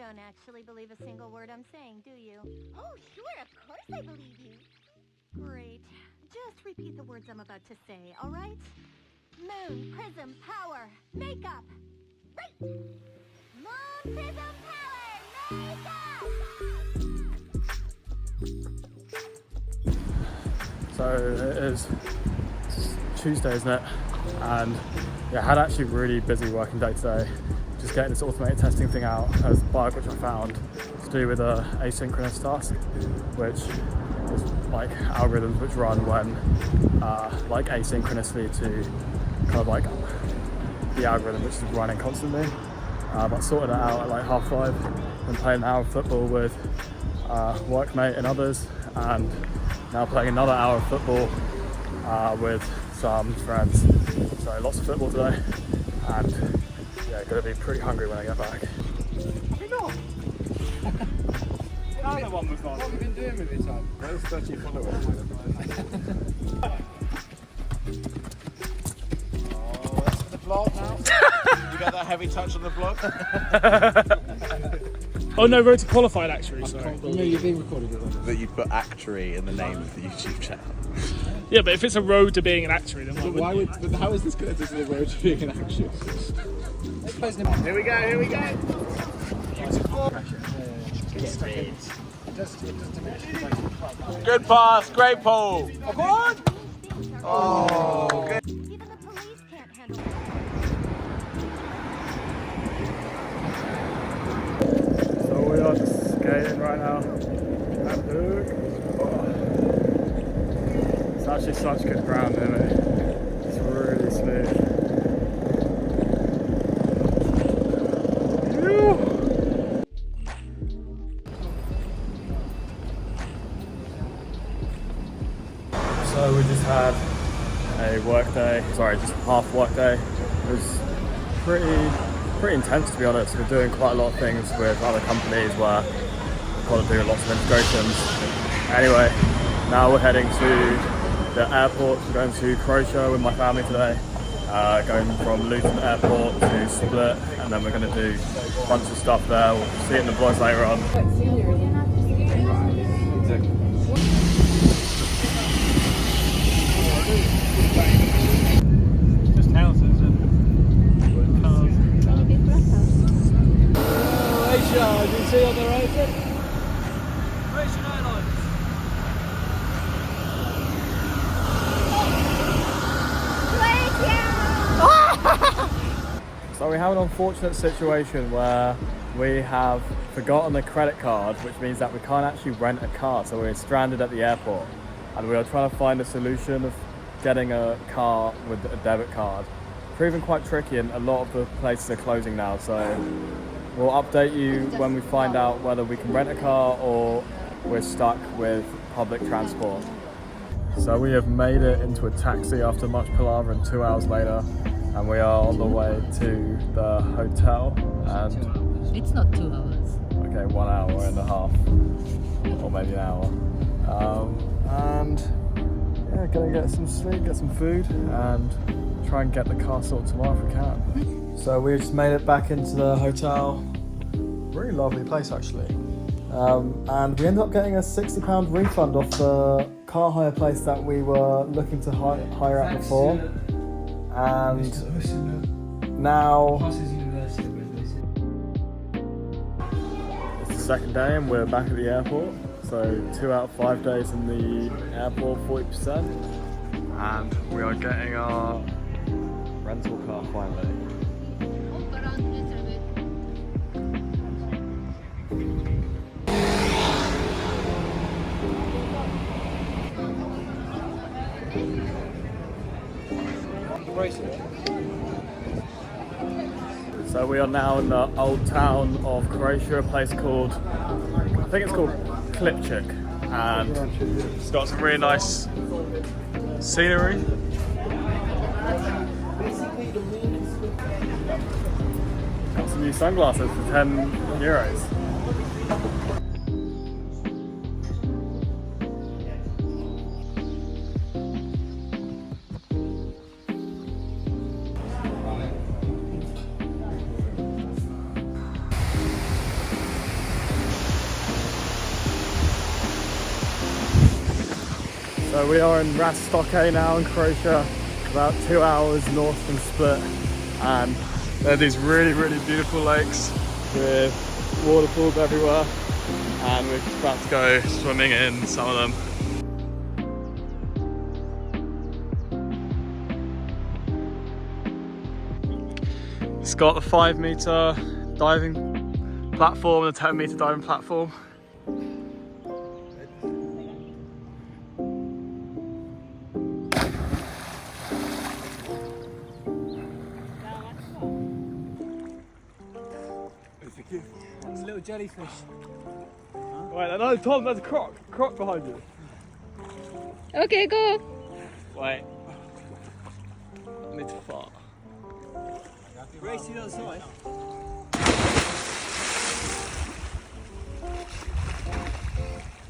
don't actually believe a single word I'm saying, do you? Oh, sure, of course I believe you. Great. Just repeat the words I'm about to say, all right? Moon, prism, power, makeup. Right. Moon, prism, power, makeup! So it is Tuesday, isn't it? And yeah, I had actually a really busy working day today. Just getting this automated testing thing out as a bug which I found to do with a asynchronous task, which is like algorithms which run when like asynchronously to kind of like the algorithm which is running constantly. But I sorted it out at like 5:30. Been playing an hour of football with workmate and others, and now playing another hour of football with some friends. So lots of football today, and yeah, gonna be pretty hungry when I get back. You're not? The other one was nice. What have you been doing with it, son? Where's 30 followers? Oh, that's for the vlog now. You got that heavy touch on the vlog? Oh no, road to qualified actuary, sorry. No, you're being recorded. That you put Actuary in the name of the YouTube channel. Yeah, but if it's a road to being an actuary, then Why would? But how is this connected to the road to being an action? Here we go, here we go. Good pass, great pull. Oh, good. Even the police can't handle it. So we are just skating right now. And look. It's actually such good ground, isn't it? It's really smooth. So we just had a work day, sorry, just half work day. It was pretty intense, to be honest. We're doing quite a lot of things with other companies where we've got to do lots of integrations. Anyway, now we're heading to the airport. We're going to Croatia with my family today. Going from Luton Airport to Split, and then we're going to do a bunch of stuff there. We'll see it in the vlogs later on. just houses and cars. Croatia, you see on the right? Croatian Airlines. So we have an unfortunate situation where we have forgotten a credit card, which means that we can't actually rent a car, so we're stranded at the airport. And we are trying to find a solution of getting a car with a debit card. Proving quite tricky, and a lot of the places are closing now, so we'll update you when we find out whether we can rent a car or we're stuck with public transport. So we have made it into a taxi after much palaver, and 2 hours later, and we are on the way to the hotel. And It's not 2 hours. okay, 1 hour and a half, or maybe an hour. And yeah, gonna get some sleep, get some food, and try and get the car sorted tomorrow if we can. So we just made it back into the hotel. Really lovely place actually. And we ended up getting a £60 refund off the car hire place that we were looking to hire at before. And now it's the second day and we're back at the airport. So 2 out of 5 days in the airport, 40%. And we are getting our rental car finally. So we are now in the old town of Croatia, a place called, I think it's called Klipchik, and it's got some really nice scenery. Got some new sunglasses for €10. So we are in RTQA now in Croatia, about 2 hours north from Split, and there are these really beautiful lakes with waterfalls everywhere, and we're about to go swimming in some of them. It's got a 5-meter diving platform and a 10-meter diving platform. It's a little jellyfish. Wait, no, Tom, there's a croc behind you. Okay, go. Wait. I need to fart. Race to the other side.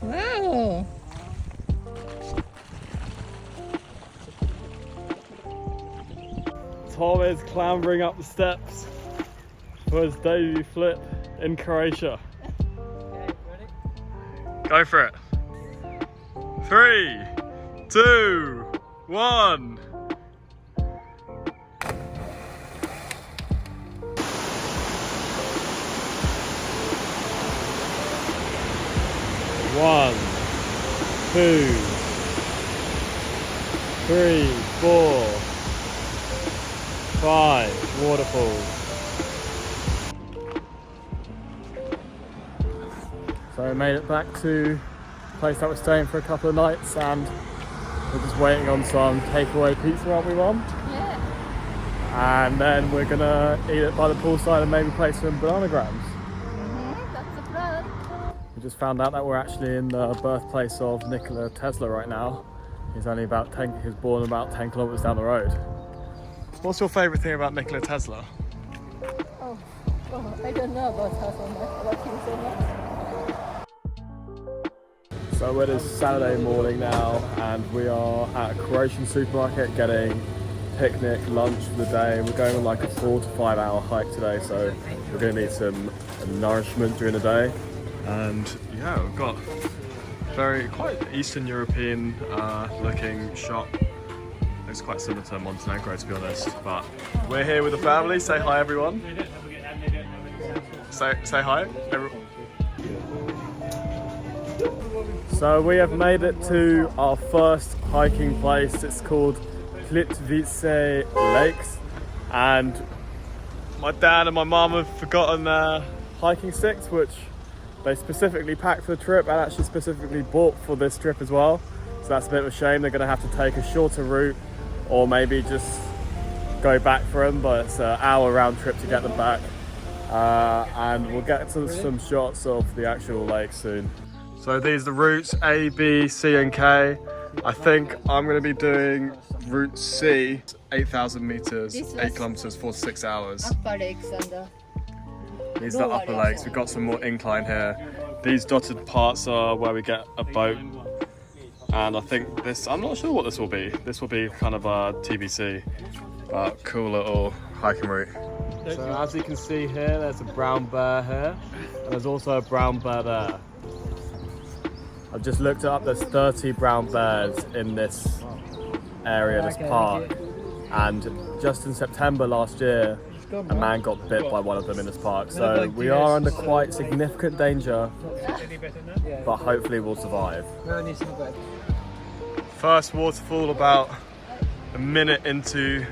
Wow. Tom is clambering up the steps for his debut flip in Croatia. Okay, ready? Go for it. 3, 2, 1. One, 2, 3, 4, 5 waterfalls. So we made it back to the place that we're staying for a couple of nights, and we're just waiting on some takeaway pizza, aren't we, Mum? Yeah. And then we're gonna eat it by the poolside and maybe play some banana grams. That's the plan. We just found out that we're actually in the birthplace of Nikola Tesla right now. He's only about 10, he was born about 10 kilometers down the road. What's your favorite thing about Nikola Tesla? Oh, I don't know about her so much, about him so much. So it is Saturday morning now, and we are at a Croatian supermarket getting picnic lunch for the day. We're going on like a 4 to 5 hour hike today, so we're going to need some nourishment during the day. And yeah, we've got quite Eastern European looking shop. It's quite similar to Montenegro, to be honest, but we're here with the family. Say hi, everyone. Say hi, everyone. So we have made it to our first hiking place. It's called Plitvice Lakes, and my dad and my mum have forgotten their hiking sticks, which they specifically packed for the trip and actually specifically bought for this trip as well. So that's a bit of a shame. They're going to have to take a shorter route or maybe just go back for them, but it's an hour round trip to get them back. And we'll get to some shots of the actual lake soon. So these are the routes A, B, C and K. I think I'm going to be doing route C, 8,000 meters, 8 kilometers, 4 to 6 hours. Upper lakes and These are the upper lakes. We've got some more incline here. These dotted parts are where we get a boat. And I think this, I'm not sure what this will be. This will be kind of a TBC, but cool little hiking route. So as you can see here, there's a brown bear here, and there's also a brown bear there. I've just looked it up, there's 30 brown bears in this area, this park. And just in September last year, a man got bit by one of them in this park. So we are under quite significant danger, but hopefully we'll survive. First waterfall about a minute into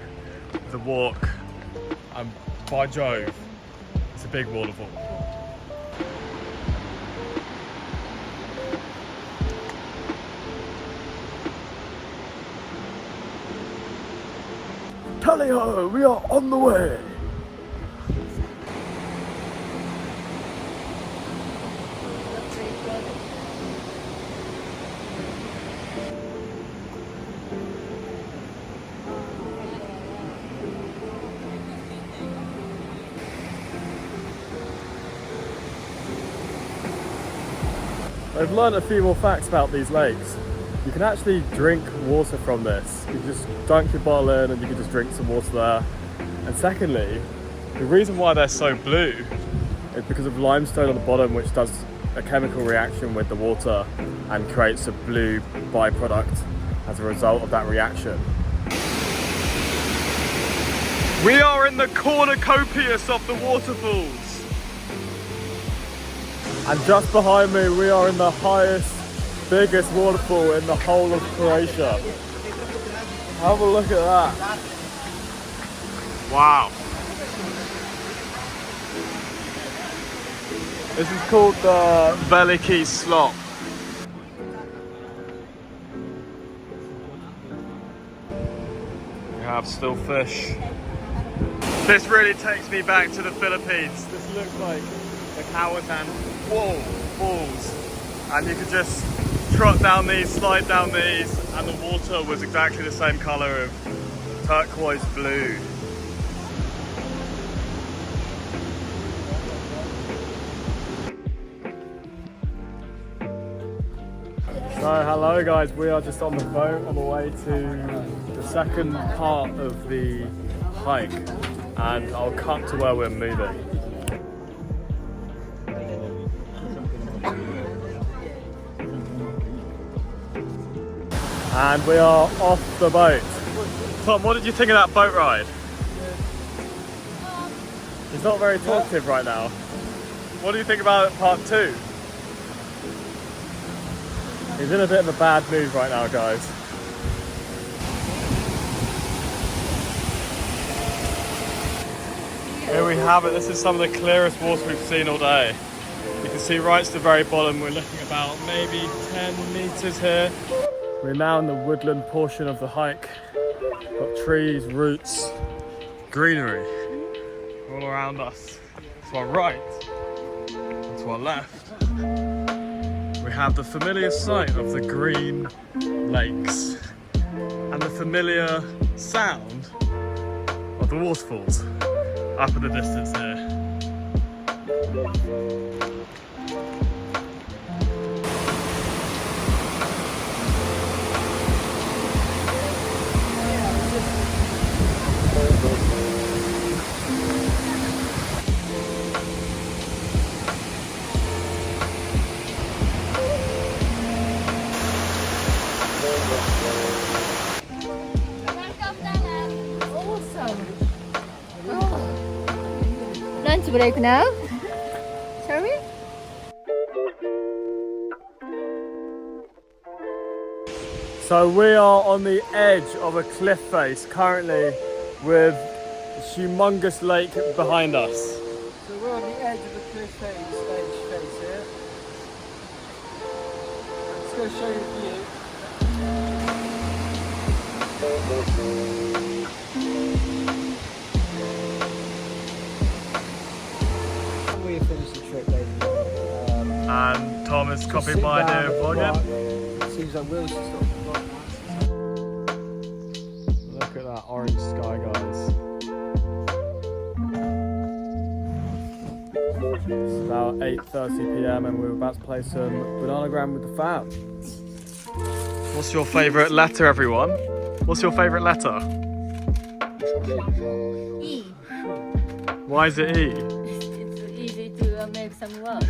the walk, and by Jove, it's a big waterfall. Tally-ho, we are on the way! I've learned a few more facts about these lakes. You can actually drink water from this. You can just dunk your bottle in and you can just drink some water there. And secondly, the reason why they're so blue is because of limestone on the bottom, which does a chemical reaction with the water and creates a blue byproduct. as a result of that reaction. We are in the cornucopias of the waterfalls. And just behind me, we are in the highest, biggest waterfall in the whole of Croatia. Have a look at that. Wow. This is called the Veliki Slop. We have still fish. This really takes me back to the Philippines. This looks like the Kawatan falls. And you could just trot down these, slide down these, and the water was exactly the same colour of turquoise blue. So hello guys, we are just on the boat on the way to the second part of the hike, and I'll cut to where we're moving. And we are off the boat. Tom, what did you think of that boat ride? He's not very talkative right now. What do you think about part 2? He's in a bit of a bad mood right now, guys. Here we have it. This is some of the clearest water we've seen all day. You can see right to the very bottom, we're looking about maybe 10 meters here. We're now in the woodland portion of the hike. Got trees, roots, greenery all around us. To our right and to our left, we have the familiar sight of the green lakes and the familiar sound of the waterfalls up in the distance here. Lunch break now. Shall we? So we are on the edge of a cliff face currently with a humongous lake behind us. So we're on the edge of the cliff face here. Let's go show you the view. We have finished the trip, ladies. And Tom is copying my idea of vlogging. It seems like Will's just got the vlog. Look at that orange sky, guys. It's about 8:30 PM and we're about to play some Bananagram with the fam. What's your favourite letter, everyone? What's your favourite letter? E. Why is it E? It's easy to make some words.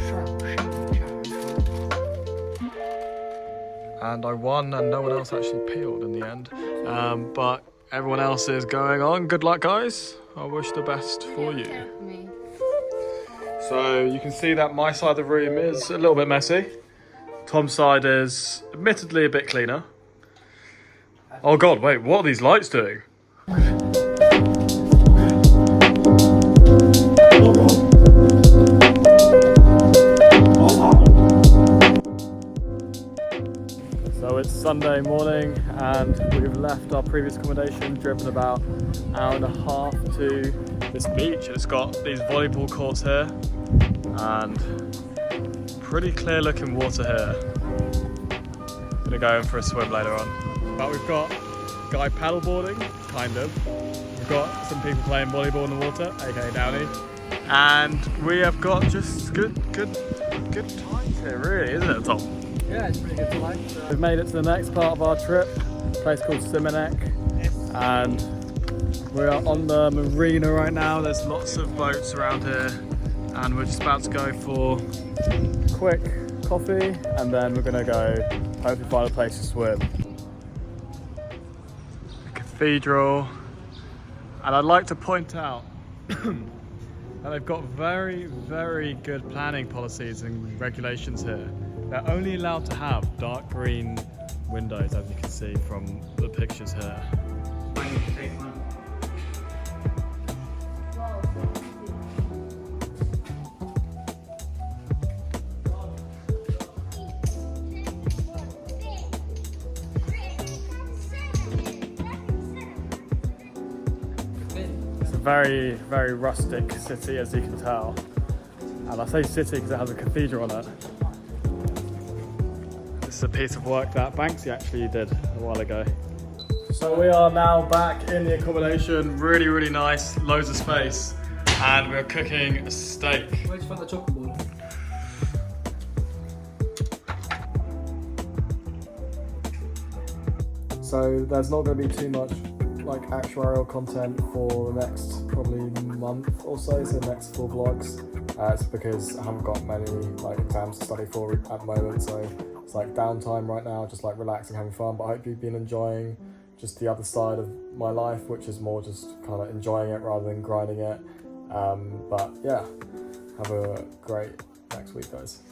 And I won and no one else actually peeled in the end. But everyone else is going on. Good luck, guys. I wish the best for you. Me. So you can see that my side of the room is a little bit messy. Tom's side is admittedly a bit cleaner. Oh God, wait, what are these lights doing? So it's Sunday morning and we've left our previous accommodation, driven about an hour and a half to this beach. It's got these volleyball courts here and pretty clear looking water here. Gonna go in for a swim later on. But we've got a guy paddleboarding, kind of. We've got some people playing volleyball in the water, aka Downey. And we have got just good times here, really, isn't it, Tom? Yeah, it's pretty good to like. We've made it to the next part of our trip, a place called Simonek, and we are on the marina right now. There's lots of boats around here, and we're just about to go for a quick coffee, and then we're gonna go hopefully find a place to swim. cathedral, and I'd like to point out that they've got very, very good planning policies and regulations here. They're only allowed to have dark green windows, as you can see from the pictures here. It's a very, very rustic city, as you can tell. And I say city because it has a cathedral on it. This is a piece of work that Banksy actually did a while ago. So we are now back in the accommodation, really, really nice, loads of space, and we're cooking a steak. Where'd you find the chocolate ball? So there's not going to be too much like actuarial content for the next probably month or so, so next 4 vlogs. It's because I haven't got many like exams to study for at the moment, so it's like downtime right now, just like relaxing, having fun. But I hope you've been enjoying just the other side of my life, which is more just kind of enjoying it rather than grinding it. But yeah, have a great next week, guys.